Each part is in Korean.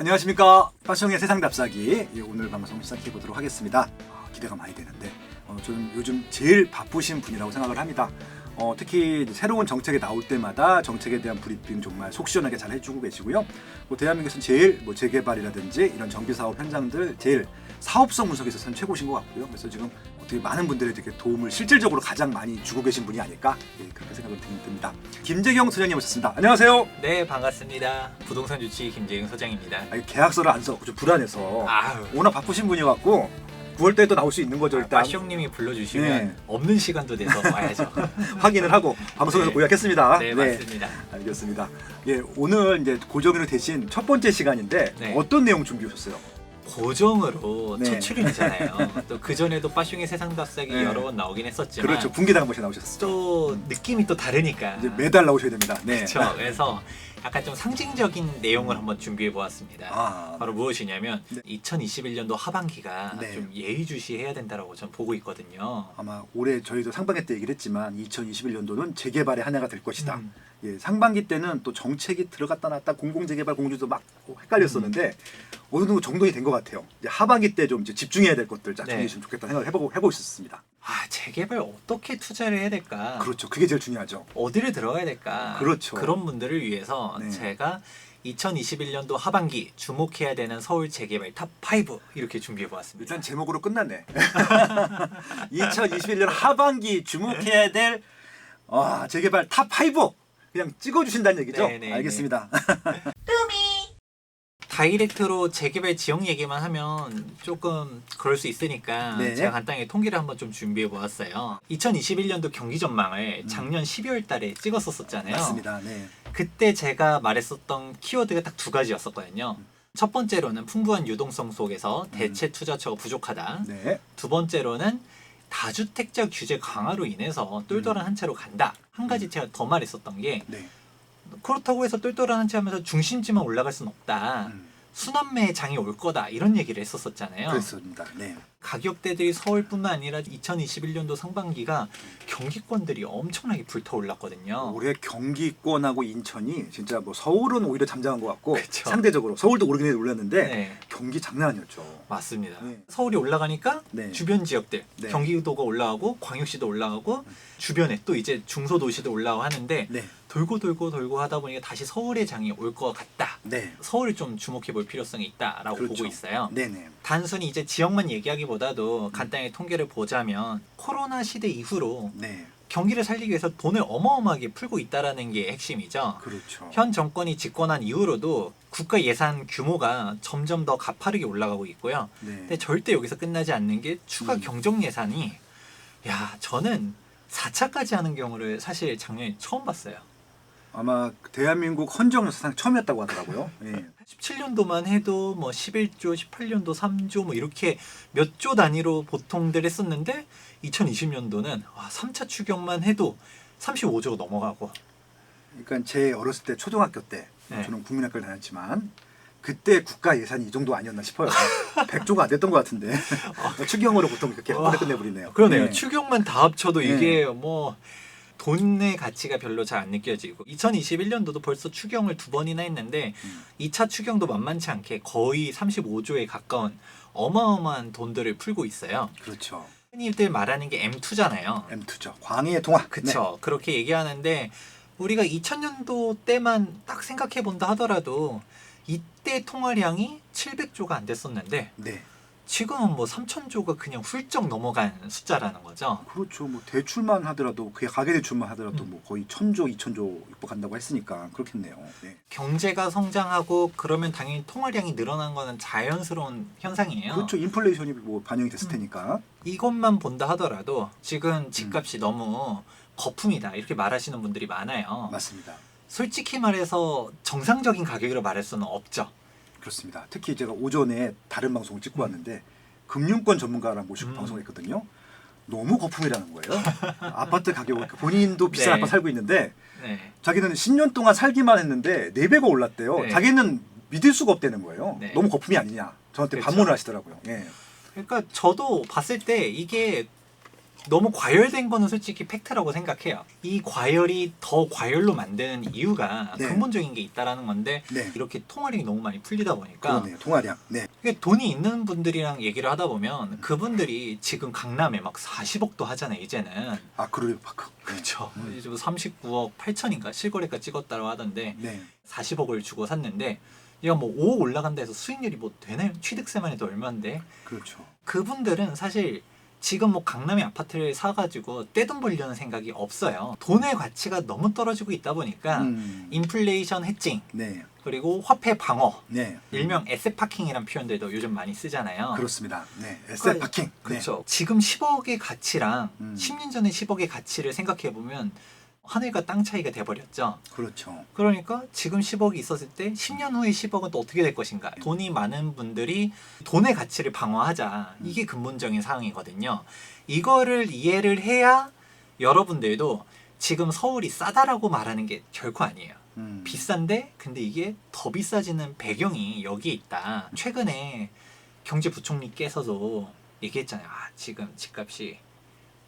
안녕하십니까. 빠숑의 세상 답사기 오늘 방송 시작해 보도록 하겠습니다. 기대가 많이 되는데 저는 요즘 제일 바쁘신 분이라고 생각을 합니다. 특히 새로운 정책이 나올 때마다 정책에 대한 브리핑 정말 속 시원하게 잘 해주고 계시고요. 대한민국에서는 제일 재개발이라든지 이런 정비사업 현장들 제일 사업성 분석에 있어서는 최고신 것 같고요. 그래서 지금 어떻게 많은 분들의 되게 도움을 실질적으로 가장 많이 주고 계신 분이 아닐까 그렇게 생각을 듭니다. 김재경 소장님 오셨습니다. 안녕하세요. 네, 반갑습니다. 부동산 주치 김재경 소장입니다. 계약서를 안 써서 좀 불안해서 아유. 워낙 바쁘신 분이어갖고 9월 달에 또 나올 수 있는 거죠. 일단 마시형님이 불러주시면 네. 없는 시간도 돼서 와야죠. 확인을 하고 방송에서 네. 고약했습니다. 네, 맞습니다. 알겠습니다. 오늘 이제 고정으로 대신 첫 번째 시간인데 네. 어떤 내용 준비해 오셨어요? 고정으로 네. 첫 출연이잖아요. 또 그 전에도 빠숑의 세상 답사기 네. 여러 번 나오긴 했었지만 그렇죠. 분기당 한 번씩 나오셨어요. 또 느낌이 또 다르니까. 이제 매달 나오셔야 됩니다. 네. 그렇죠. 그래서 약간 좀 상징적인 내용을 한번 준비해 보았습니다. 바로 무엇이냐면 네. 2021년도 하반기가 네. 좀 예의주시해야 된다라고 전 보고 있거든요. 아마 올해 저희도 상반기 때 얘기를 했지만 2021년도는 재개발의 한 해가 될 것이다. 음. 상반기 때는 또 정책이 들어갔다 놨다 공공재개발 공주도 막 헷갈렸었는데 어느 정도 정돈이 된 것 같아요. 이제 하반기 때 좀 이제 집중해야 될 것들 쫙 네. 정리했으면 좋겠다 생각을 해보고 있었습니다. 재개발 어떻게 투자를 해야 될까? 그렇죠. 그게 제일 중요하죠. 어디를 들어가야 될까? 그렇죠. 그런 분들을 위해서 네. 제가 2021년도 하반기 주목해야 되는 서울 재개발 탑5 이렇게 준비해 보았습니다. 일단 제목으로 끝났네. 2021년 하반기 주목해야 될 재개발 탑5 그냥 찍어주신다는 얘기죠? 네네네. 알겠습니다. 다이렉트로 재개발 지역 얘기만 하면 조금 그럴 수 있으니까 네. 제가 간단히 통계를 한번 좀 준비해 보았어요. 2021년도 경기 전망을 작년 12월 달에 찍었었잖아요. 맞습니다. 네. 그때 제가 말했었던 키워드가 딱 두 가지였었거든요. 첫 번째로는 풍부한 유동성 속에서 대체 투자처가 부족하다. 네. 두 번째로는 다주택자 규제 강화로 인해서 똘똘한 한 채로 간다. 한 가지 제가 더 말했었던 게 네. 그렇다고 해서 똘똘한 한 채 하면서 중심지만 올라갈 순 없다. 순환매의 장이 올 거다. 이런 얘기를 했었잖아요. 그렇습니다. 네. 가격대들이 서울뿐만 아니라 2021년도 상반기가 경기권들이 엄청나게 불타올랐거든요. 올해 경기권하고 인천이 진짜 서울은 오히려 잠잠한 것 같고 그쵸. 상대적으로 서울도 오르긴 올랐는데 네. 경기 장난 아니었죠. 맞습니다. 네. 서울이 올라가니까 네. 주변 지역들 네. 경기도가 올라가고 광역시도 올라가고 주변에 또 이제 중소도시도 올라가고 하는데 네. 돌고 하다 보니까 다시 서울의 장이 올 것 같다. 네. 서울을 좀 주목해 볼 필요성이 있다라고 그렇죠. 보고 있어요. 네네. 단순히 이제 지역만 얘기하기보다도 간단히 통계를 보자면 코로나 시대 이후로 네. 경기를 살리기 위해서 돈을 어마어마하게 풀고 있다라는 게 핵심이죠. 그렇죠. 현 정권이 집권한 이후로도 국가 예산 규모가 점점 더 가파르게 올라가고 있고요. 네. 근데 절대 여기서 끝나지 않는 게 추가 음. 경정 예산이 저는 4차까지 하는 경우를 사실 작년에 처음 봤어요. 아마 대한민국 헌정 역사상 처음이었다고 하더라고요. 예. 17년도만 해도 11조, 18년도 3조 이렇게 몇 조 단위로 보통들 했었는데 2020년도는 3차 추경만 해도 35조가 넘어가고 그러니까 제 어렸을 때 초등학교 때 네. 저는 국민학교를 다녔지만 그때 국가 예산이 이 정도 아니었나 싶어요. 100조가 안 됐던 것 같은데 추경으로 보통 이렇게 한 번에 끝내버리네요. 그러네요. 네. 추경만 다 합쳐도 네. 이게 돈의 가치가 별로 잘 안 느껴지고 2021년도도 벌써 추경을 2번이나 했는데 2차 추경도 만만치 않게 거의 35조에 가까운 어마어마한 돈들을 풀고 있어요. 그렇죠. 흔히들 말하는 게 M2잖아요. M2죠. 광해의 통화. 그쵸. 그렇게 얘기하는데 우리가 2000년도 때만 딱 생각해 본다 하더라도 이때 통화량이 700조가 안 됐었는데 네. 지금은 3000조가 그냥 훌쩍 넘어간 숫자라는 거죠. 그렇죠. 대출만 하더라도 그게 가계대출만 하더라도 거의 1000조, 2000조 육박한다고 했으니까 그렇겠네요. 네. 경제가 성장하고 그러면 당연히 통화량이 늘어난 거는 자연스러운 현상이에요. 그렇죠. 인플레이션이 반영이 됐을 테니까. 이것만 본다 하더라도 지금 집값이 너무 거품이다 이렇게 말하시는 분들이 많아요. 맞습니다. 솔직히 말해서 정상적인 가격으로 말할 수는 없죠. 그렇습니다. 특히 제가 오전에 다른 방송을 찍고 왔는데 금융권 전문가랑 모시고 방송했거든요. 너무 거품이라는 거예요. 아파트 가격을 본인도 비싼 네. 아파트 살고 있는데 네. 자기는 10년 동안 살기만 했는데 4배가 올랐대요. 네. 자기는 믿을 수가 없다는 거예요. 네. 너무 거품이 아니냐. 저한테 그렇죠. 반문을 하시더라고요. 예. 그러니까 저도 봤을 때 이게 너무 과열된 거는 솔직히 팩트라고 생각해요. 이 과열이 더 과열로 만드는 이유가 네. 근본적인 게 있다라는 건데 네. 이렇게 통화량이 너무 많이 풀리다 보니까 그러네요. 통화량. 네. 이게 돈이 있는 분들이랑 얘기를 하다 보면 그분들이 지금 강남에 막 40억도 하잖아요. 이제는. 아 크루리파크. 네. 그렇죠. 이제 뭐 39억 8천인가 실거래가 찍었다고 하던데 네. 40억을 주고 샀는데 얘가 뭐 5억 올라간다 해서 수익률이 뭐 되나요? 취득세만 해도 얼마인데 그렇죠. 그분들은 사실 지금 뭐 강남에 아파트를 사가지고 떼돈 벌려는 생각이 없어요. 돈의 가치가 너무 떨어지고 있다 보니까 인플레이션 해칭 네. 그리고 화폐 방어 네. 일명 에셋 파킹이라는 표현들도 요즘 많이 쓰잖아요. 그렇습니다. 네. 에셋 파킹. 그렇죠. 지금 10억의 가치랑 10년 전에 10억의 가치를 생각해 보면 하늘과 땅 차이가 돼버렸죠. 네. 그렇죠. 그러니까 지금 10억이 있었을 때 10년 후에 10억은 또 어떻게 될 것인가. 돈이 많은 분들이 돈의 가치를 방어하자. 이게 근본적인 사항이거든요. 이거를 이해를 해야 여러분들도 지금 서울이 싸다라고 말하는 게 결코 아니에요. 비싼데 근데 이게 더 비싸지는 배경이 여기에 있다. 최근에 경제부총리께서도 얘기했잖아요. 아, 지금 집값이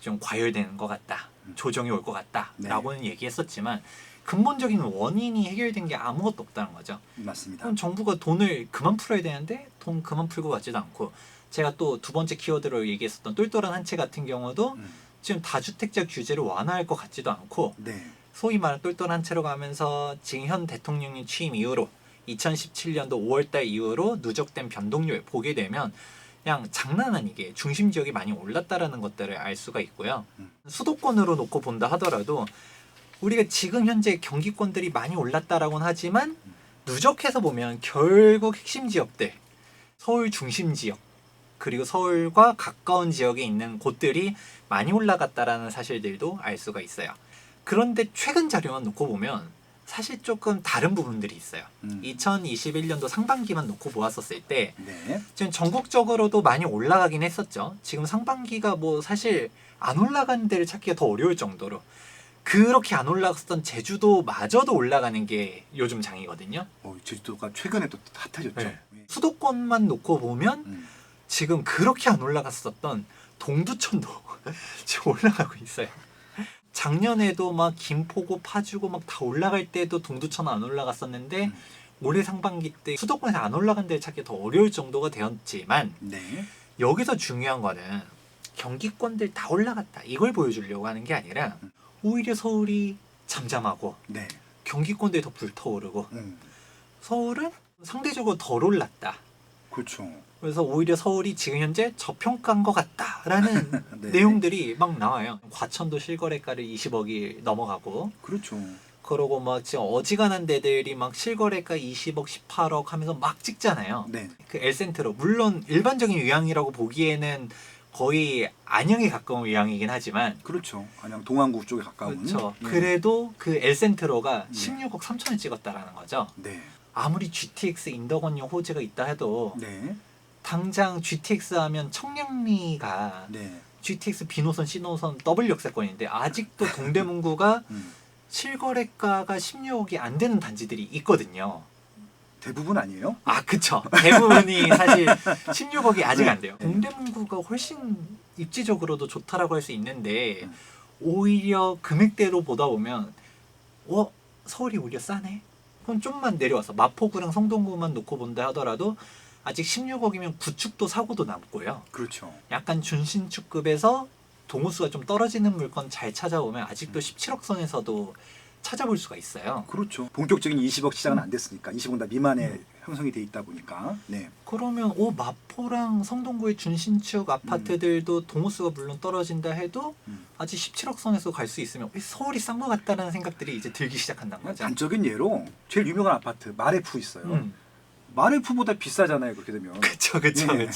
좀 과열되는 것 같다. 조정이 올 것 같다. 네. 라고는 얘기했었지만 근본적인 원인이 해결된 게 아무것도 없다는 거죠. 맞습니다. 그럼 정부가 돈을 그만 풀어야 되는데 돈 그만 풀고 가지도 않고 제가 또 두 번째 키워드로 얘기했었던 똘똘한 한 채 같은 경우도 지금 다주택자 규제를 완화할 것 같지도 않고 네. 소위 말하는 똘똘한 채로 가면서 지금 현 대통령님 취임 이후로 2017년도 5월달 이후로 누적된 변동률 보게 되면 그냥 장난 아니게 중심 지역이 많이 올랐다라는 것들을 알 수가 있고요. 수도권으로 놓고 본다 하더라도 우리가 지금 현재 경기권들이 많이 올랐다라고는 하지만 누적해서 보면 결국 핵심 지역들, 서울 중심 지역 그리고 서울과 가까운 지역에 있는 곳들이 많이 올라갔다라는 사실들도 알 수가 있어요. 그런데 최근 자료만 놓고 보면 사실 조금 다른 부분들이 있어요. 2021년도 상반기만 놓고 보았었을 때 네. 지금 전국적으로도 많이 올라가긴 했었죠. 지금 상반기가 뭐 사실 안 올라가는 데를 찾기가 더 어려울 정도로 그렇게 안 올라갔던 제주도마저도 올라가는 게 요즘 장이거든요. 제주도가 최근에 또 핫해졌죠. 네. 수도권만 놓고 보면 지금 그렇게 안 올라갔었던 동두천도 지금 올라가고 있어요. 작년에도 막 김포고 파주고 막 다 올라갈 때도 동두천 안 올라갔었는데 올해 상반기 때 수도권에서 안 올라간 데를 찾기 더 어려울 정도가 되었지만 네. 여기서 중요한 거는 경기권들 다 올라갔다 이걸 보여주려고 하는 게 아니라 오히려 서울이 잠잠하고 네. 경기권들이 더 불타오르고 음. 서울은 상대적으로 덜 올랐다. 그렇죠. 그래서 오히려 서울이 지금 현재 저평가인 것 같다라는 네. 내용들이 막 나와요. 과천도 실거래가를 20억이 넘어가고 그렇죠. 그러고 막 지금 어지간한 데들이 막 실거래가 20억, 18억 하면서 막 찍잖아요. 네. 그 엘센트로 물론 일반적인 유형이라고 보기에는 거의 안양에 가까운 유형이긴 하지만 그렇죠. 안양 동안구 쪽에 가까운. 그렇죠. 네. 그래도 그 엘센트로가 네. 16억 3천을 찍었다라는 거죠. 네. 아무리 GTX 인덕원용 호재가 있다 해도 네. 당장 GTX 하면 청량리가 네. GTX B노선, C노선 더블 역세권인데 아직도 동대문구가 실거래가가 16억이 안 되는 단지들이 있거든요. 대부분 아니에요? 아, 그쵸. 대부분이 사실 16억이 아직 안 돼요. 동대문구가 훨씬 입지적으로도 좋다라고 할 수 있는데 오히려 금액대로 보다 보면 서울이 오히려 싸네? 그럼 좀만 내려와서 마포구랑 성동구만 놓고 본다 하더라도 아직 16억이면 구축도 사고도 남고요. 그렇죠. 약간 준신축급에서 동호수가 좀 떨어지는 물건 잘 찾아보면 아직도 17억 선에서도 찾아볼 수가 있어요. 그렇죠. 본격적인 20억 시장은 안 됐으니까 20억 다 미만에 형성이 돼 있다 보니까. 네. 그러면 마포랑 성동구의 준신축 아파트들도 동호수가 물론 떨어진다 해도 아직 17억 선에서 갈 수 있으면 서울이 싼 것 같다는 생각들이 이제 들기 시작한다는 거죠. 단적인 예로 제일 유명한 아파트 마레프 있어요. 마레프보다 비싸잖아요. 그렇게 되면. 그쵸. 네.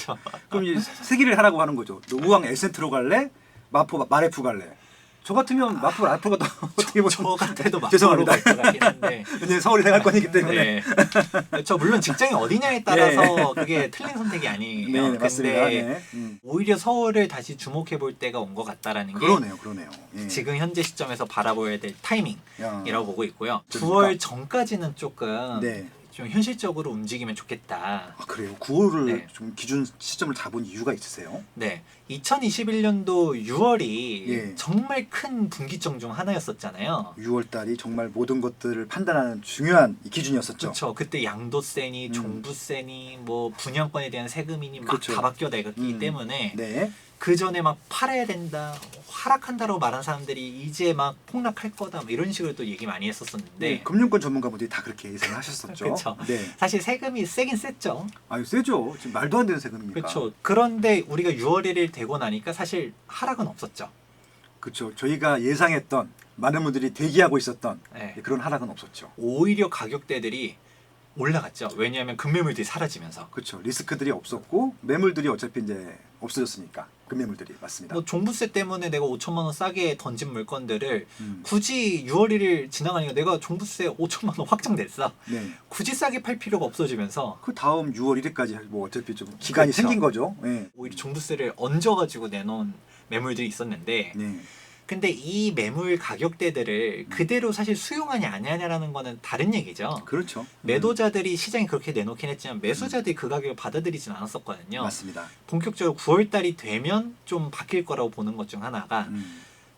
그럼 이제 세기를 하라고 하는 거죠. 너 우왕 에센트로 갈래? 마레프 갈래? 저 같으면 마레프가 더 어떻게 보면 저 같아도 마포로 죄송합니다. 갈 것 같긴 한데 왜냐면 서울 생활권이기 때문에. 네. 저 물론 직장이 어디냐에 따라서 그게 틀린 선택이 아니에요. 네, 맞습니다. 근데 네. 오히려 서울을 다시 주목해 볼 때가 온 것 같다라는 게 그러네요. 예. 지금 현재 시점에서 바라봐야 될 타이밍이라고 야. 보고 있고요. 그러니까. 9월 전까지는 조금 네. 좀 현실적으로 움직이면 좋겠다. 아, 그래요? 9월을 네. 좀 기준 시점을 잡은 이유가 있으세요? 네, 2021년도 6월이 예. 정말 큰 분기점 중 하나였었잖아요. 6월 달이 정말 모든 것들을 판단하는 중요한 이 기준이었었죠. 그렇죠. 그때 양도세니 음. 종부세니 뭐 분양권에 대한 세금이니 막 다 그렇죠. 바뀌어나갔기 때문에 네. 그 전에 막 팔아야 된다, 하락한다라고 말한 사람들이 이제 막 폭락할 거다, 뭐 이런 식으로 또 얘기 많이 했었었는데 네. 금융권 전문가분들이 다 그렇게 예상을 하셨었죠. 그렇죠. 네. 사실 세금이 세긴 셌죠. 아유 세죠. 지금 말도 안 되는 세금입니까? 그렇죠. 그런데 우리가 6월 1일 되고 나니까 사실 하락은 없었죠. 그렇죠. 저희가 예상했던 많은 분들이 대기하고 있었던 네. 그런 하락은 없었죠. 오히려 가격대들이 올라갔죠. 왜냐하면 금매물들이 사라지면서. 그렇죠. 리스크들이 없었고 매물들이 어차피 이제 없어졌으니까 금매물들이 맞습니다. 뭐 종부세 때문에 내가 5천만 원 싸게 던진 물건들을 음. 굳이 6월 1일 지나가니까 내가 종부세 5천만 원 확정됐어. 네. 굳이 싸게 팔 필요가 없어지면서 그 다음 6월 1일까지 뭐 어차피 좀 기간이 그렇죠. 생긴 거죠. 네. 오히려 종부세를 얹어가지고 내놓은 매물들이 있었는데 네. 근데 이 매물 가격대들을 그대로 사실 수용하냐 안 하냐라는 거는 다른 얘기죠. 그렇죠. 매도자들이 시장에 그렇게 내놓긴 했지만 매수자들이 그 가격을 받아들이진 않았었거든요. 맞습니다. 본격적으로 9월달이 되면 좀 바뀔 거라고 보는 것 중 하나가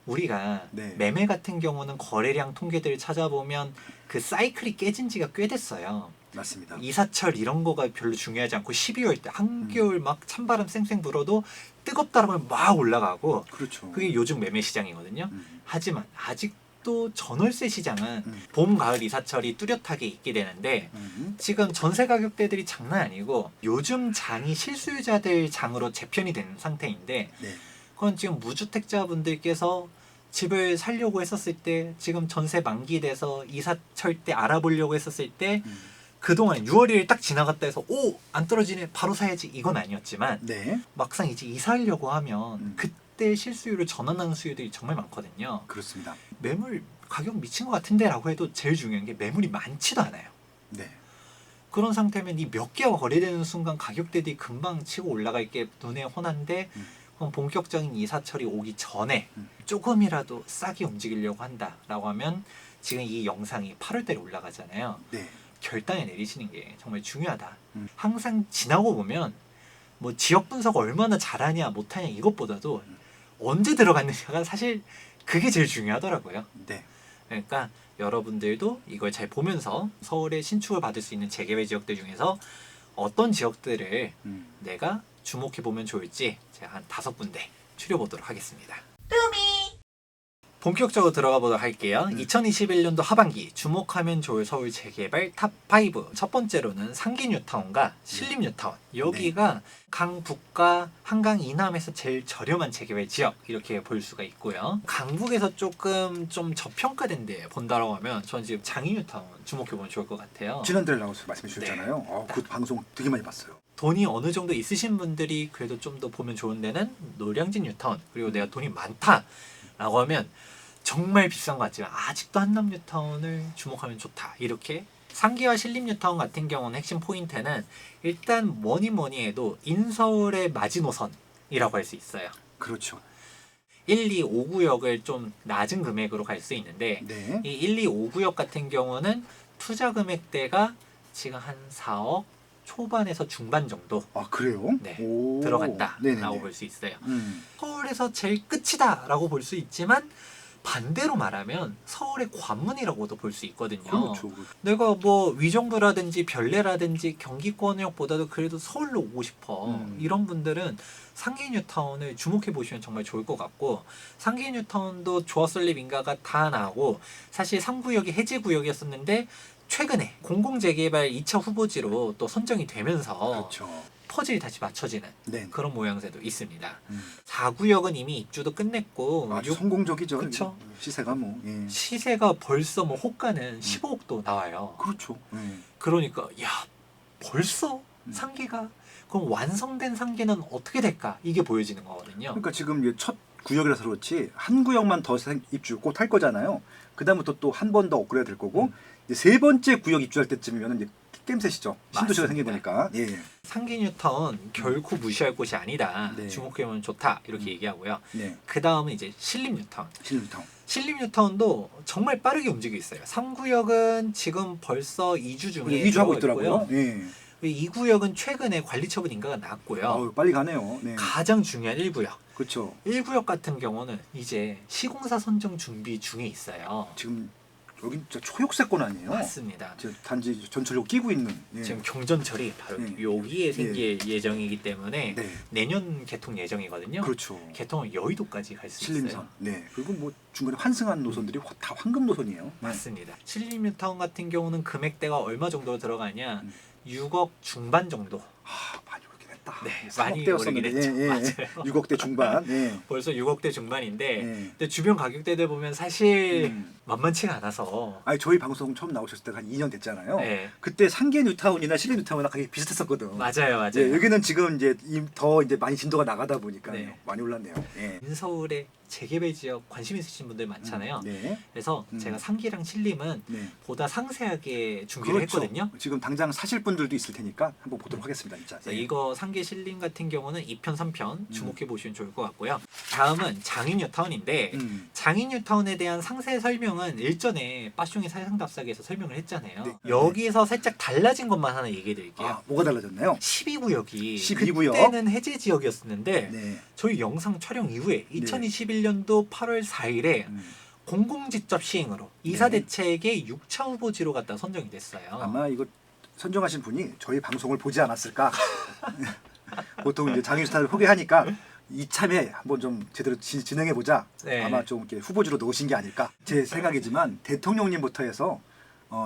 우리가 네. 매매 같은 경우는 거래량 통계들을 찾아보면 그 사이클이 깨진 지가 꽤 됐어요. 맞습니다. 이사철 이런 거가 별로 중요하지 않고 12월 때 한겨울 막 찬바람 쌩쌩 불어도 뜨겁다라고 하면 막 올라가고 그렇죠. 그게 요즘 매매 시장이거든요. 음. 하지만 아직도 전월세 시장은 음. 봄, 가을 이사철이 뚜렷하게 있게 되는데 지금 전세 가격대들이 장난 아니고 요즘 장이 실수요자들 장으로 재편이 된 상태인데 네. 그건 지금 무주택자분들께서 집을 살려고 했었을 때 지금 전세 만기돼서 이사철 때 알아보려고 했었을 때 그동안 6월 1일 딱 지나갔다 해서 오! 안 떨어지네 바로 사야지 이건 아니었지만 네. 막상 이제 이사하려고 하면 음. 그때 실수요를 전환하는 수요들이 정말 많거든요. 그렇습니다. 매물 가격 미친 것 같은데 라고 해도 제일 중요한 게 매물이 많지도 않아요. 네. 그런 상태면 이 몇 개가 거래되는 순간 가격대들이 금방 치고 올라갈 게 눈에 훤한데 그럼 본격적인 이사철이 오기 전에 조금이라도 싸게 움직이려고 한다라고 하면 지금 이 영상이 8월달에 올라가잖아요. 네. 결단을 내리시는 게 정말 중요하다. 음. 항상 지나고 보면 뭐 지역 분석 얼마나 잘하냐 못하냐 이것보다도 언제 들어갔느냐가 사실 그게 제일 중요하더라고요. 네. 그러니까 여러분들도 이걸 잘 보면서 서울에 신축을 받을 수 있는 재개발 지역들 중에서 어떤 지역들을 내가 주목해 보면 좋을지 제가 한 5군데 추려보도록 하겠습니다. 본격적으로 들어가 보도록 할게요. 2021년도 하반기 주목하면 좋을 서울 재개발 탑5. 첫 번째로는 상기 뉴타운과 신림 뉴타운. 여기가 강북과 한강 이남에서 제일 저렴한 재개발 지역 이렇게 볼 수가 있고요. 강북에서 조금 좀 저평가된 데 본다라고 하면 저는 지금 장이 뉴타운 주목해 보면 좋을 것 같아요. 지난달에 나와서 말씀해 주셨잖아요. 그 방송 되게 많이 봤어요. 돈이 어느 정도 있으신 분들이 그래도 좀 더 보면 좋은 데는 노량진 뉴타운. 그리고 내가 돈이 많다라고 하면 정말 비싼 것 같지만 아직도 한남 뉴타운을 주목하면 좋다. 이렇게 상기와 신림 뉴타운 같은 경우는 핵심 포인트는 일단 뭐니 해도 인서울의 마지노선이라고 할 수 있어요. 그렇죠. 1, 2, 5구역을 좀 낮은 금액으로 갈 수 있는데 네. 이 1, 2, 5구역 같은 경우는 투자 금액대가 지금 한 4억 초반에서 중반 정도 아 그래요? 네, 오. 들어간다라고 네네네. 볼 수 있어요. 음. 서울에서 제일 끝이다라고 볼 수 있지만 반대로 말하면 서울의 관문이라고도 볼 수 있거든요. 그렇죠. 내가 뭐 위정부라든지 별내라든지 경기권역보다도 그래도 서울로 오고 싶어. 이런 분들은 상계 뉴타운을 주목해 보시면 정말 좋을 것 같고 상계 뉴타운도 조합설립 인가가 다 나오고 사실 3구역이 해제구역이었었는데 최근에 공공재개발 2차 후보지로 또 선정이 되면서 그렇죠. 퍼즐이 다시 맞춰지는 네. 그런 모양새도 있습니다. 4구역은 이미 입주도 끝냈고 아주 6 성공적이죠. 그쵸? 시세가 뭐. 예. 시세가 벌써 뭐 호가는 15억도 나와요. 그렇죠. 예. 그러니까 야 벌써 상계가 그럼 완성된 상계는 어떻게 될까 이게 보여지는 거거든요. 그러니까 지금 이게 첫 구역이라서 그렇지 한 구역만 더 입주 곧 할 거잖아요. 그다음부터 또 한 번 더 업그레이드 될 거고 이제 세 번째 구역 입주할 때쯤이면 이제 겜셋이죠. 신도시가 생겨보니까. 예. 상계 뉴타운 결코 무시할 곳이 아니다. 네. 주목해보면 좋다 이렇게 얘기하고요. 네. 그 다음은 이제 신림 뉴타운. 신림타운. 신림 뉴타운도 정말 빠르게 움직이고 있어요. 3구역은 지금 벌써 2주 중에 2주 하고 들어가 있더라고요. 있고요. 예. 2구역은 최근에 관리 처분 인가가 났고요. 빨리 가네요. 네. 가장 중요한 1구역. 그렇죠. 1구역 같은 경우는 이제 시공사 선정 준비 중에 있어요. 지금 여기 진짜 초역세권 아니에요? 맞습니다. 단지 전철로 끼고 있는. 예. 지금 경전철이 바로 예. 여기에 생길 예정이기 때문에 네. 내년 개통 예정이거든요. 그렇죠. 개통은 여의도까지 갈 수 신림선. 있어요. 네. 그리고 뭐 중간에 환승한 노선들이 다 황금 노선이에요. 네. 맞습니다. 신림 뉴타운 같은 경우는 금액대가 얼마 정도로 들어가냐? 음. 6억 중반 정도. 많이 오르긴 했다. 네, 많이 3억대였었는데. 오르긴 했죠. 맞아요. 6억대 중반. 예. 벌써 6억대 중반인데 예. 근데 주변 가격대들 보면 사실 음. 만만치가 않아서 아니 저희 방송 처음 나오셨을 때가 한 2년 됐잖아요. 네. 그때 상계 뉴타운이나 신림 뉴타운이랑 가격이 비슷했었거든. 맞아요. 예, 여기는 지금 이제 더 이제 많이 진도가 나가다 보니까 네. 많이 올랐네요. 예. 인서울에 재개발 지역 관심 있으신 분들 많잖아요. 네. 그래서 제가 상기랑 신림은 네. 보다 상세하게 준비를 했거든요. 지금 당장 사실 분들도 있을 테니까 한번 보도록 하겠습니다. 진짜. 그래서 이거 상계 신림 같은 경우는 2편, 3편 음. 주목해 보시면 좋을 것 같고요. 다음은 장인 뉴타운인데 장인 뉴타운에 대한 상세 설명은 일전에 빠숑이 사상답사기에서 설명을 했잖아요. 네. 여기서 살짝 달라진 것만 하나 얘기해 드릴게요. 뭐가 달라졌나요? 12구역이 12구역? 그때는 해제 지역이었는데 네. 저희 영상 촬영 이후에 2021년도 8월 4일에 음. 공공직접 시행으로 이사 네. 대책의 6차 후보지로 갖다 선정이 됐어요. 아마 이거 선정하신 분이 저희 방송을 보지 않았을까? 보통 이제 장유스타를 소개하니까 이참에 한번 좀 제대로 진행해 보자. 네. 아마 좀 이렇게 후보지로 넣으신 게 아닐까. 제 생각이지만 대통령님부터 해서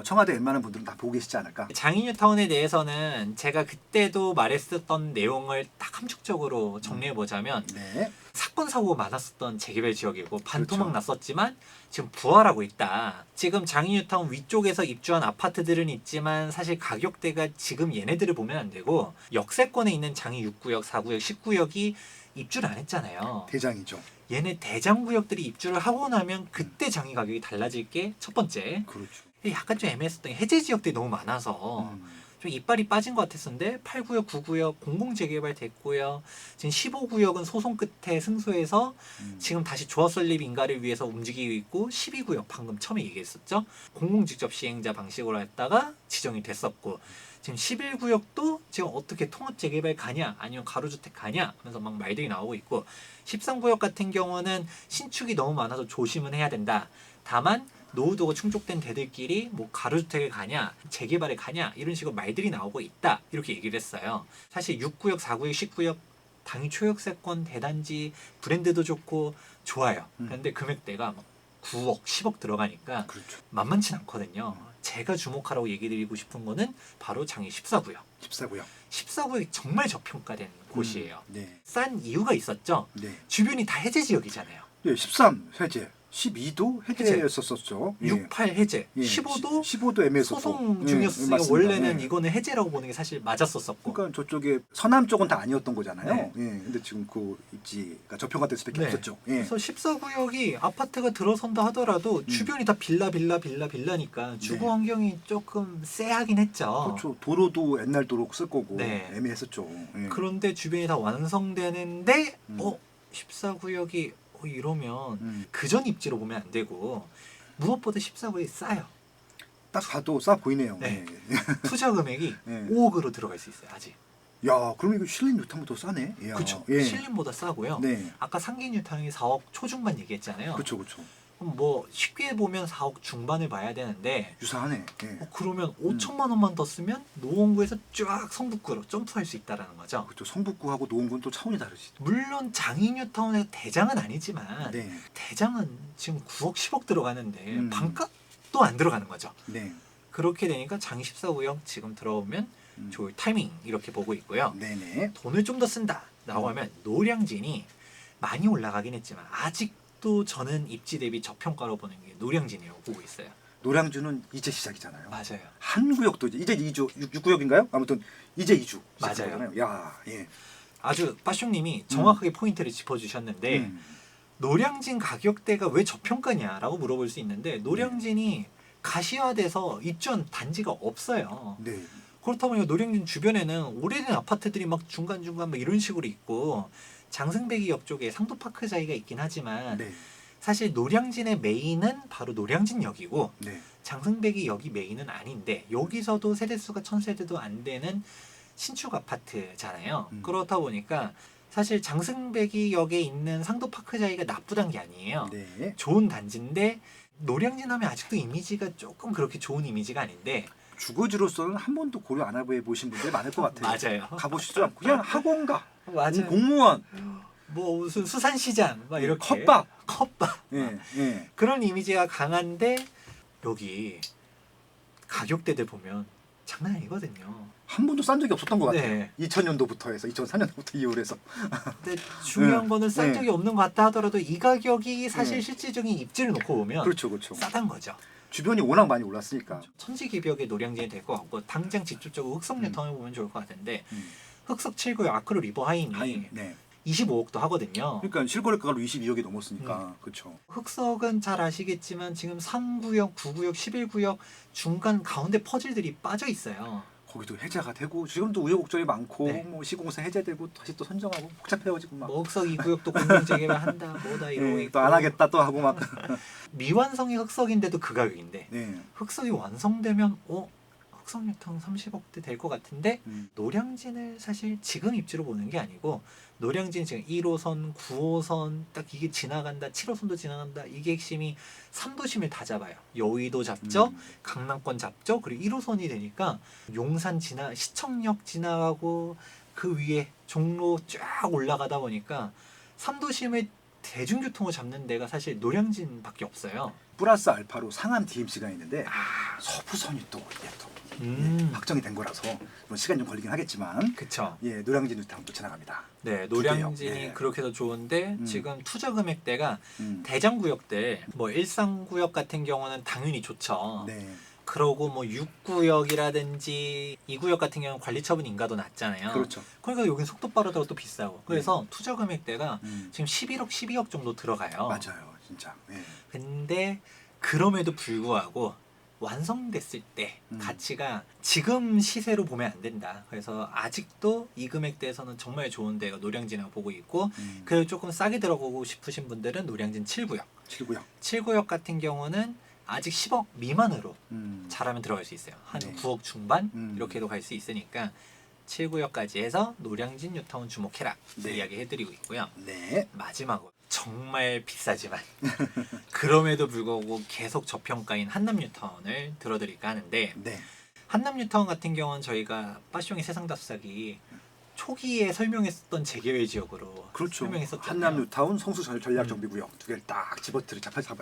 청와대 웬만한 분들은 다 보고 계시지 않을까. 장인 뉴타운에 대해서는 제가 그때도 말했었던 내용을 딱 함축적으로 정리해 보자면 네. 사건 사고가 많았었던 재개발 지역이고 반토막 그렇죠. 났었지만 지금 부활하고 있다. 지금 장인 뉴타운 위쪽에서 입주한 아파트들은 있지만 사실 가격대가 지금 얘네들을 보면 안 되고 역세권에 있는 장인 6구역, 4구역, 10구역이 입주를 안 했잖아요. 대장이죠. 얘네 대장 구역들이 입주를 하고 나면 그때 장이 가격이 달라질 게 첫 번째. 그렇죠. 약간 좀 애매했었던 게 해제 지역들이 너무 많아서 좀 이빨이 빠진 것 같았었는데 8구역, 9구역 공공 재개발 됐고요. 지금 15구역은 소송 끝에 승소해서 지금 다시 조합 설립 인가를 위해서 움직이고 있고 12구역 방금 처음에 얘기했었죠. 공공 직접 시행자 방식으로 했다가 지정이 됐었고 지금 11구역도 지금 어떻게 통합 재개발 가냐 아니면 가로주택 가냐 하면서 막 말들이 나오고 있고 13구역 같은 경우는 신축이 너무 많아서 조심은 해야 된다. 다만 노후도가 충족된 데들끼리 뭐 가로주택을 가냐 재개발에 가냐 이런 식으로 말들이 나오고 있다 이렇게 얘기를 했어요. 사실 6구역, 4구역, 10구역 당연히 초역세권 대단지 브랜드도 좋고 좋아요. 그런데 금액대가 막 9억, 10억 들어가니까 그렇죠. 만만치 않거든요. 제가 주목하라고 얘기 드리고 싶은 거는 바로 장애 14구역. 14구역. 14구역이 정말 저평가된 곳이에요. 네. 싼 이유가 있었죠. 네. 주변이 다 해제 지역이잖아요. 예, 13 해제. 12도 해제였었죠. 68 해제, 예. 15도 15도 애매했었고. 소송 중이었으니까 맞습니다. 원래는 예. 이거는 해제라고 보는 게 사실 맞았었었고. 그러니까 저쪽에 서남 쪽은 다 아니었던 거잖아요. 네. 예. 근데 지금 그 입지가 저평가될 수밖에 네. 없었죠. 예. 그래서 14구역이 아파트가 들어선다 하더라도 주변이 다 빌라니까 주거 네. 환경이 조금 쎄하긴 했죠. 그렇죠. 도로도 옛날 도로 쓸 거고 네. 애매했었죠. 예. 그런데 주변이 다 완성되는데 14구역이 이러면 그전 입지로 보면 안 되고 무엇보다 14구역이 싸요. 딱 봐도 싸 보이네요. 네. 예. 투자 금액이 네. 5억으로 들어갈 수 있어요. 아직. 야, 그럼 이거 실린 뉴타운보다 싸네. 이야. 그렇죠. 예. 신림보다 싸고요. 네. 아까 상기 뉴타운이 4억 초중반 얘기했잖아요. 그렇죠, 그렇죠. 그럼 뭐 쉽게 보면 4억 중반을 봐야 되는데 유사하네. 예. 그러면 5천만 원만 더 쓰면 노원구에서 쫙 성북구로 점프할 수 있다라는 거죠. 그렇죠. 성북구하고 노원구는 또 차원이 다르지. 물론 장인 뉴타운에서 대장은 아니지만 네. 대장은 지금 9억 10억 들어가는데 반값도 안 들어가는 거죠. 네. 그렇게 되니까 장인 14구역 지금 들어오면 좋을 타이밍 이렇게 보고 있고요. 네네. 돈을 좀 더 쓴다라고 하면 노량진이 많이 올라가긴 했지만 아직도 저는 입지 대비 저평가로 보는 게 노량진이라고 보고 있어요. 노량주는 이제 시작이잖아요. 맞아요. 한 구역도 이제 2주 6구역인가요? 아무튼 이제 2주. 맞아요. 야, 예. 아주 빠숑님이 정확하게 포인트를 짚어주셨는데 노량진 가격대가 왜 저평가냐라고 물어볼 수 있는데 노량진이 가시화돼서 입주한 단지가 없어요. 네. 그렇다 보니까 노량진 주변에는 오래된 아파트들이 막 중간중간 막 이런 식으로 있고 장승배기역 쪽에 상도파크 자리가 있긴 하지만 네. 사실 노량진의 메인은 바로 노량진역이고 네. 장승백이 여기 메인은 아닌데 여기서도 세대수가 1000세대도 안 되는 신축 아파트잖아요. 그렇다 보니까 사실 장승백이 역에 있는 상도파크자이가 나쁘단 게 아니에요. 네. 좋은 단지인데 노량진 하면 아직도 이미지가 조금 그렇게 좋은 이미지가 아닌데 주거지로서는 한 번도 고려 안 해보신 분들이 많을 것 같아요. 맞아요. 가보시죠. 그냥 학원가, 맞아요. 공무원, 뭐 무슨 수산시장 막 이렇게 컵밥. 네. 예. 그런 이미지가 강한데 여기 가격대들 보면 장난 아니거든요. 한 번도 싼 적이 없었던 것 같아요. 네. 2000년도부터 해서 2004년도부터 이후로 해서. 근데 중요한 네. 거는 싼 네. 적이 없는 것 같다 하더라도 이 가격이 사실 네. 실질적인 입지를 놓고 보면 그렇죠. 싸단 거죠. 주변이 워낙 많이 올랐으니까. 천지기벽의 노량진이 될 것 같고 당장 직접적으로 흑석 뉴턴을 보면 좋을 것 같은데 음. 흑석 7구역 아크로 리버하임이 네. 25억도 하거든요. 그러니까 실거래가로 22억이 넘었으니까. 그렇죠. 흑석은 잘 아시겠지만 지금 3구역, 9구역, 11구역 중간 가운데 퍼즐들이 빠져 있어요. 거기도 해제가 되고 지금도 우여곡절이 많고 네. 뭐 시공사 해제되고 다시 또 선정하고 복잡해요 지금 막. 뭐 흑석 2구역도 공동재개발 한다 뭐다 이러고 있고 또 안 하겠다 또 하고 막. 미완성이 흑석인데도 그 가격인데 네. 흑석이 완성되면 흑석 뉴턴 30억대 될 것 같은데 음. 노량진을 사실 지금 입지로 보는 게 아니고 노량진 지금 1호선, 9호선 딱 이게 지나간다 7호선도 지나간다 이게 핵심이 3도심을 다 잡아요. 여의도 잡죠. 강남권 잡죠. 그리고 1호선이 되니까 용산 시청역 지나가고 그 위에 종로 쫙 올라가다 보니까 3도심을 대중교통을 잡는 데가 사실 노량진밖에 없어요. 플러스 알파로 상암 DMC가 있는데 서부선이 또 이게 또 확정이 된 거라서 뭐 시간 좀 걸리긴 하겠지만 그쵸. 예 노량진 유탕도 지나갑니다. 네, 노량진이 네. 그렇게 해서 좋은데 지금 투자 금액대가 음. 대장구역들 뭐 일상구역 같은 경우는 당연히 좋죠. 네. 그러고 뭐 6구역이라든지 2구역 같은 경우는 관리처분 인가도 낮잖아요. 그렇죠. 그러니까 여긴 속도 빠르더라도 또 비싸고. 그래서 투자 금액대가 음. 지금 11억, 12억 정도 들어가요. 맞아요, 진짜. 네. 근데 그럼에도 불구하고 완성됐을 때 가치가 지금 시세로 보면 안 된다. 그래서 아직도 이 금액대에서는 정말 좋은 데가 노량진이라고 보고 있고 그래도 조금 싸게 들어가고 싶으신 분들은 노량진 7구역. 7구역. 7구역 같은 경우는 아직 10억 미만으로 음. 잘하면 들어갈 수 있어요. 한 네. 9억 중반 이렇게도 갈 수 있으니까 7구역까지 해서 노량진 뉴타운 주목해라 네. 이야기 해드리고 있고요. 네. 마지막으로 정말 비싸지만 그럼에도 불구하고 계속 저평가인 한남 뉴타운을 들어드릴까 하는데 네. 한남 뉴타운 같은 경우는 저희가 빠숑의 세상 답사기 초기에 설명했었던 재계획 지역으로 그렇죠. 설명했었잖아요. 한남 뉴타운 성수 전략 정비구역 두 개를 딱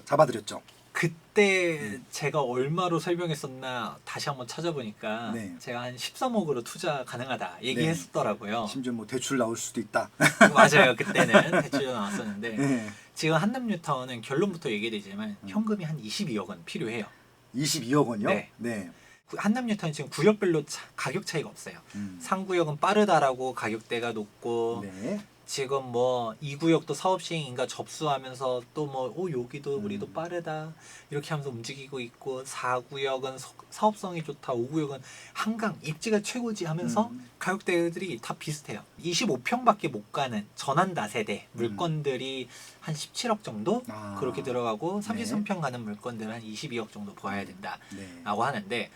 잡아드렸죠. 그때 제가 얼마로 설명했었나 다시 한번 찾아보니까 네. 제가 한 13억으로 투자 가능하다 얘기했었더라고요. 심지어 뭐 대출 나올 수도 있다. 맞아요. 그때는 대출도 나왔었는데 네. 지금 한남 뉴타운은 결론부터 얘기되지만 현금이 한 22억은 필요해요. 22억 원이요? 네. 네. 한남 뉴타운은 지금 구역별로 가격 차이가 없어요. 상구역은 빠르다라고 가격대가 높고 네. 지금 뭐 2구역도 사업시행인가 접수하면서 또 뭐 여기도 우리도 빠르다 이렇게 하면서 움직이고 있고 4구역은 사업성이 좋다 5구역은 한강 입지가 최고지 하면서 가격대들이 다 비슷해요. 25평밖에 못 가는 전환 다세대 물건들이 한 17억 정도 그렇게 들어가고 33평 가는 물건들은 한 22억 정도 보아야 된다라고 하는데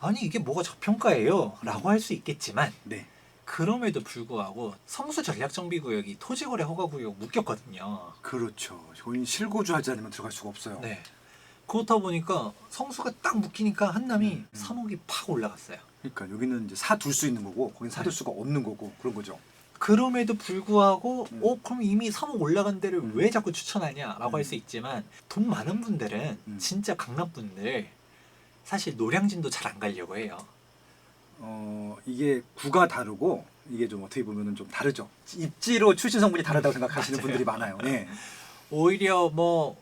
아니 이게 뭐가 저평가예요? 라고 할 수 있겠지만 네. 그럼에도 불구하고 성수 전략정비구역이 토지거래 허가구역 묶였거든요. 그렇죠. 저희는 실거주 하지 않으면 들어갈 수가 없어요. 네. 그렇다 보니까 성수가 딱 묶이니까 한남이 3억이 팍 올라갔어요. 그러니까 여기는 이제 사둘 수 있는 거고 거긴 사둘 수가 없는 거고 그런 거죠. 그럼에도 불구하고 그럼 이미 3억 올라간 데를 왜 자꾸 추천하냐라고 할 수 있지만 돈 많은 분들은 진짜 강남 분들 사실 노량진도 잘 안 가려고 해요. 이게 구가 다르고 이게 좀 어떻게 보면은 좀 다르죠. 입지로 출신 성분이 다르다고 생각하시는 분들이 많아요. 네. 오히려 뭐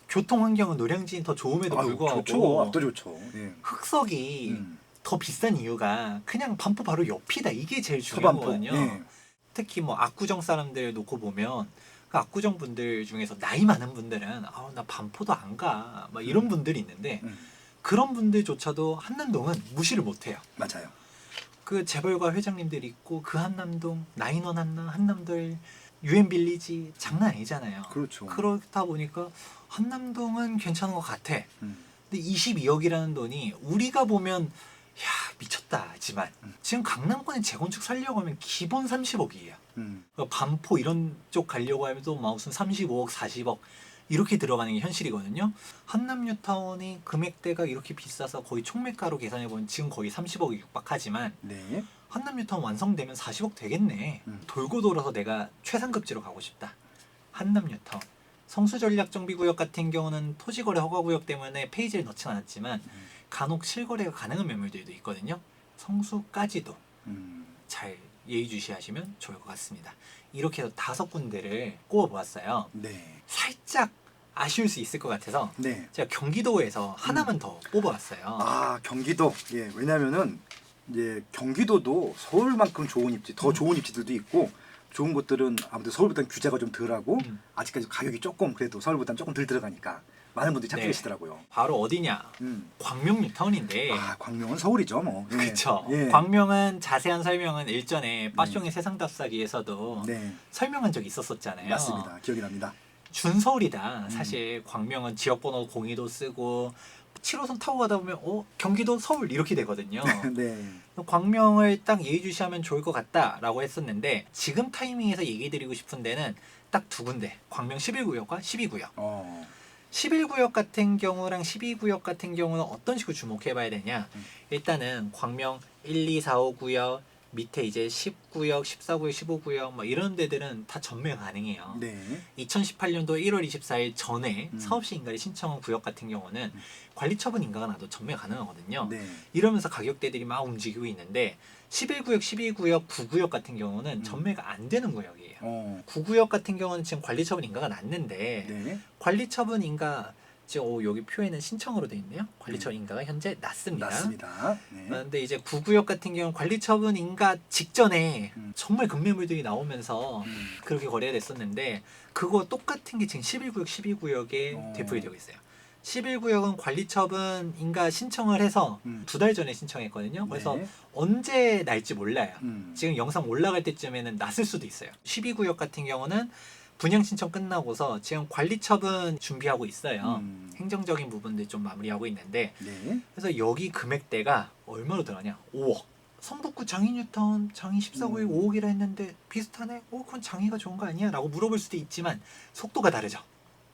교통 환경은 노량진이 더 좋음에도 불구하고 좋죠. 또 좋죠. 네. 흑석이 더 비싼 이유가 그냥 반포 바로 옆이다. 이게 제일 서반포. 중요하거든요. 네. 특히 뭐 압구정 사람들 놓고 보면 그 압구정 분들 중에서 나이 많은 분들은 나 반포도 안 가. 막 이런 분들이 있는데 그런 분들조차도 한남동은 무시를 못해요. 맞아요. 그 재벌가 회장님들 있고 그 한남동 나인원 한남들 유엔빌리지 장난 아니잖아요. 그렇죠. 그렇다 보니까 한남동은 괜찮은 것 같아. 음. 근데 22억이라는 돈이 우리가 보면 야 미쳤다 하지만 지금 강남권에 재건축 살려고 하면 기본 30억이에요. 그러니까 반포 이런 쪽 가려고 하면 또 막 무슨 35억, 40억 이렇게 들어가는 게 현실이거든요. 한남뉴타운이 금액대가 이렇게 비싸서 거의 총매가로 계산해 보면 지금 거의 30억이 육박하지만 네. 한남뉴타운 완성되면 40억 되겠네. 돌고 돌아서 내가 최상급지로 가고 싶다. 한남뉴타운. 성수전략정비구역 같은 경우는 토지거래 허가구역 때문에 페이지를 넣진 않았지만 간혹 실거래가 가능한 매물들도 있거든요. 성수까지도 잘 예의주시하시면 좋을 것 같습니다. 이렇게 해서 5군데를 꼽아보았어요. 네. 살짝 아쉬울 수 있을 것 같아서 네. 제가 경기도에서 하나만 더 뽑아왔어요. 아, 경기도. 예, 왜냐면은 이제 경기도도 서울만큼 좋은 입지, 더 좋은 입지들도 있고 좋은 곳들은 아무래도 서울보다는 규제가 좀 덜하고 아직까지 가격이 조금 그래도 서울보다는 조금 덜 들어가니까 많은 분들이 찾게 네. 계시더라고요. 바로 어디냐? 광명뉴타운인데. 아, 광명은 서울이죠, 뭐. 예. 그렇죠. 예. 광명은 자세한 설명은 일전에 빠숑의 세상답사기에서도 네. 설명한 적이 있었었잖아요. 맞습니다. 기억이 납니다. 준서울이다. 사실 광명은 지역번호 02도 쓰고 7호선 타고 가다 보면 경기도 서울 이렇게 되거든요. 네. 광명을 딱 예의주시하면 좋을 것 같다라고 했었는데 지금 타이밍에서 얘기드리고 싶은 데는 딱 2군데. 광명 11구역과 12구역. 11구역 같은 경우랑 12구역 같은 경우는 어떤 식으로 주목해 봐야 되냐. 일단은 광명 1, 2, 4, 5구역 밑에 이제 10구역, 14구역, 15구역 뭐 이런 데들은 다 전매 가능해요. 네. 2018년도 1월 24일 전에 사업시 인가를 신청한 구역 같은 경우는 관리처분 인가가 나도 전매 가능하거든요. 네. 이러면서 가격대들이 막 움직이고 있는데 11구역, 12구역, 9구역 같은 경우는 전매가 안 되는 구역이에요. 9구역 같은 경우는 지금 관리처분 인가가 났는데 네. 관리처분 인가 지금 여기 표에는 신청으로 돼 있네요. 관리처분 인가가 현재 났습니다. 맞습니다. 네. 그런데 이제 9구역 같은 경우는 관리처분 인가 직전에 정말 급매물들이 나오면서 그렇게 거래가 됐었는데 그거 똑같은 게 지금 11구역, 12구역에 대풀이 되고 있어요. 11구역은 관리처분 인가 신청을 해서 2달 전에 신청했거든요. 그래서 네. 언제 날지 몰라요. 지금 영상 올라갈 때쯤에는 났을 수도 있어요. 12구역 같은 경우는 분양 신청 끝나고서 지금 관리처분 준비하고 있어요. 행정적인 부분들 좀 마무리하고 있는데 네. 그래서 여기 금액대가 얼마로 들어가냐? 5억. 성북구 장이뉴타운 장이 14구역 5억이라 했는데 비슷하네? 그건 장이가 좋은 거 아니야? 라고 물어볼 수도 있지만 속도가 다르죠.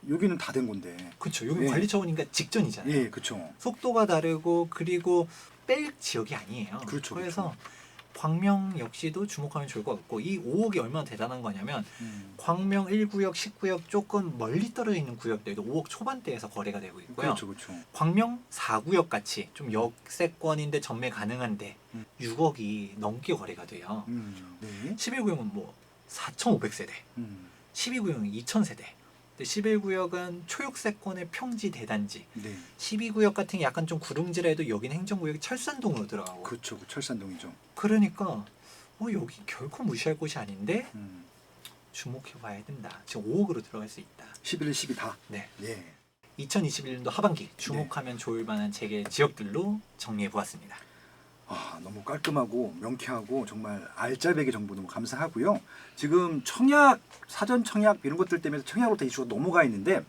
여기는 다 된 건데. 그렇죠. 여기 예. 관리처분인가 직전이잖아요. 예, 그렇죠. 속도가 다르고 그리고 뺄 지역이 아니에요. 그렇죠, 그래서 광명 역시도 주목하면 좋을 것 같고 이 5억이 얼마나 대단한 거냐면 광명 1구역, 10구역 조금 멀리 떨어져 있는 구역들도 5억 초반대에서 거래가 되고 있고요. 그렇죠, 그렇죠. 광명 4구역 같이 좀 역세권인데 전매 가능한데 6억이 넘게 거래가 돼요. 네. 11구역은 뭐 4,500세대, 12구역은 2,000세대. 근데 11구역은 초역세권의 평지 대단지. 네. 12구역 같은 게 약간 좀 구릉지라도 여기는 행정구역이 철산동으로 들어가고. 그렇죠. 그 철산동이죠. 그러니까 여기 결코 무시할 곳이 아닌데 주목해봐야 된다. 지금 5억으로 들어갈 수 있다. 11, 12 다. 네. 예. 2021년도 하반기 주목하면 좋을 만한 재계 지역들로 정리해보았습니다. 아, 너무 깔끔하고 명쾌하고 정말 알짜배기 정보 너무 감사하고요. 지금 청약, 사전 청약 이런 것들 때문에 청약으로 다 이슈가 넘어가 있는데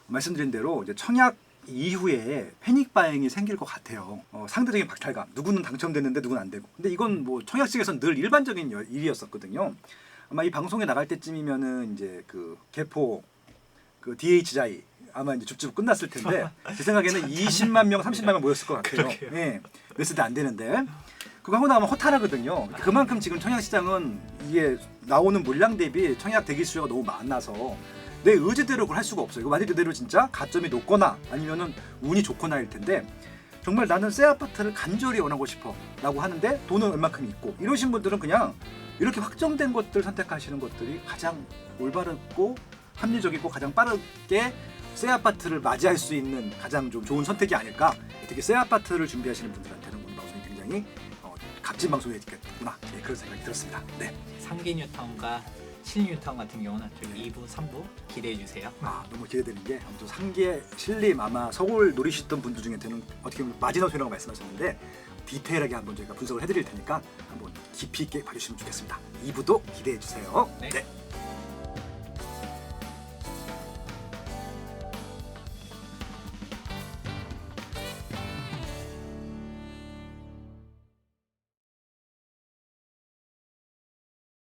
말씀드린 대로 이제 청약 이후에 패닉 바잉이 생길 것 같아요. 상대적인 박탈감. 누구는 당첨됐는데 누구는 안 되고. 근데 이건 뭐 청약 측에서는 늘 일반적인 일이었었거든요. 아마 이 방송에 나갈 때쯤이면은 이제 그 개포 그 DH자이 아마 이제 줍줍 끝났을 텐데 제 생각에는 20만 명, 30만 명 모였을 것 같아요. 예, 몇 대 안 되는데 그거 하고 나면 허탈하거든요. 그만큼 지금 청약 시장은 이게 나오는 물량 대비 청약 대기 수요가 너무 많아서 내 의지대로 그걸 할 수가 없어요. 이거 말 그대로 진짜 가점이 높거나 아니면은 운이 좋거나일 텐데 정말 나는 새 아파트를 간절히 원하고 싶어라고 하는데 돈은 얼마큼 있고 이러신 분들은 그냥 이렇게 확정된 것들 선택하시는 것들이 가장 올바르고 합리적이고 가장 빠르게 새 아파트를 맞이할 수 있는 가장 좀 좋은 선택이 아닐까. 특히 새 아파트를 준비하시는 분들한테는 오늘 방송이 굉장히 값진 방송이 되겠구나. 네, 그런 생각이 들었습니다. 네. 상계 뉴타운과 실뉴타운 같은 경우는 좀 2부, 3부 기대해 주세요. 아, 너무 기대되는 게 아무튼 상계, 신림 아마 서울 노리시던 분들 중에는 어떻게 보면 마지노선이라고 말씀하셨는데 디테일하게 한번 저희가 분석을 해드릴 테니까 한번 깊이 있게 봐주시면 좋겠습니다. 2부도 기대해 주세요. 네. 네.